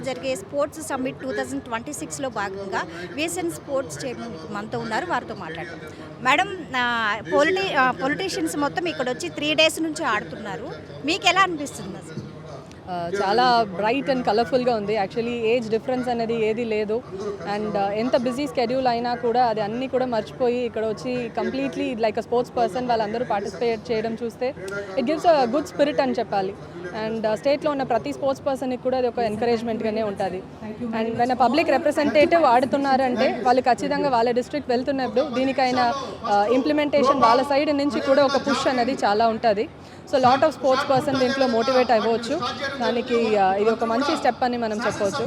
జరిగే sports summit 2026లో భాగంగా VSN sports chairman మనతో ఉన్నారు, వారితో మాట్లాడతాం. మేడం, పొలిటీషియన్స్ మొత్తం ఇక్కడ వచ్చి 3 డేస్ నుంచి ఆడుతున్నారు, మీకు ఎలా అనిపిస్తుంది అసలు? చాలా బ్రైట్ అండ్ కలర్ఫుల్గా ఉంది. యాక్చువల్లీ ఏజ్ డిఫరెన్స్ అనేది ఏది లేదు. అండ్ ఎంత బిజీ స్కెడ్యూల్ అయినా కూడా అది అన్నీ కూడా మర్చిపోయి ఇక్కడ వచ్చి completely like a sports person వాళ్ళందరూ పార్టిసిపేట్ చేయడం చూస్తే it gives a good spirit అని చెప్పాలి. అండ్ స్టేట్లో ఉన్న ప్రతి స్పోర్ట్స్ పర్సన్కి కూడా అది ఒక ఎంకరేజ్మెంట్గానే ఉంటుంది. అండ్ వెన్ పబ్లిక్ రిప్రజెంటేటివ్ ఆడుతున్నారంటే వాళ్ళు ఖచ్చితంగా వాళ్ళ డిస్ట్రిక్ట్ వెళ్తున్నప్పుడు దీనికైనా ఇంప్లిమెంటేషన్ వాళ్ళ సైడ్ నుంచి కూడా ఒక పుష్ అనేది చాలా ఉంటుంది. So lot of sports person దీంట్లో మోటివేట్ అవ్వచ్చు. దానికి ఇది ఒక మంచి స్టెప్ అని మనం చెప్పవచ్చు.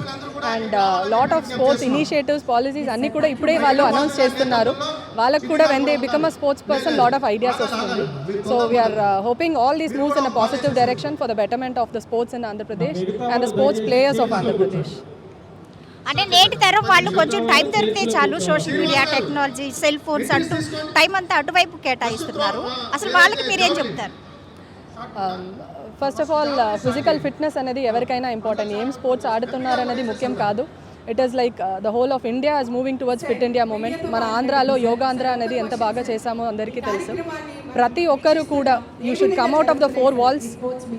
And lot of sports initiatives, policies అన్నీ కూడా ఇప్పుడే వాళ్ళు అనౌన్స్ చేస్తున్నారు. వాళ్ళకు కూడా when they become a sports person lot of ideas వస్తుంది. So we're hoping all these moves in a positive direction for the betterment of the sports in Andhra Pradesh and the sports players of Andhra Pradesh. అంటే నేటి తరం వాళ్ళు కొంచెం time దొరికితే చాలు, social media, technology, cell phones అంటూ time అంతా అటువైపు కేటాయిస్తున్నారు. అసలు వాళ్ళకి మీరేం చెప్తారు? First of all physical fitness అనేది ఎవరికైనా ఇంపార్టెంట్. ఏం స్పోర్ట్స్ ఆడుతున్నారు అనేది ముఖ్యం కాదు. It is like the whole of India is moving towards fit India moment. మన ఆంధ్రాలో యోగాంధ్ర అనేది ఎంత బాగా చేశామో అందరికీ తెలుసు. ప్రతి ఒక్కరు కూడా you should come out of the 4 walls.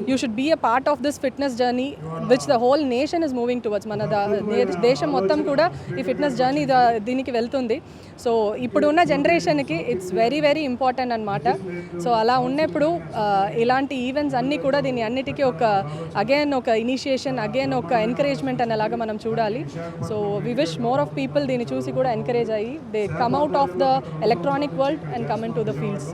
You should be a part of this fitness journey which the whole nation is moving towards. మన దేశం మొత్తం కూడా ఈ ఫిట్నెస్ జర్నీ దీనికి వెళ్తుంది. సో ఇప్పుడున్న జనరేషన్కి ఇట్స్ వెరీ వెరీ ఇంపార్టెంట్ అనమాట. సో అలా ఉన్నప్పుడు ఇలాంటి ఈవెంట్స్ అన్నీ కూడా దీన్ని అన్నిటికీ అగైన్ ఒక ఇనిషియేషన్, అగైన్ ఒక ఎంకరేజ్మెంట్ అనేలాగా మనం చూడాలి. So we wish more of people దీన్ని చూసి కూడా ఎంకరేజ్ అయ్యి they come out of the electronic world and come into the fields.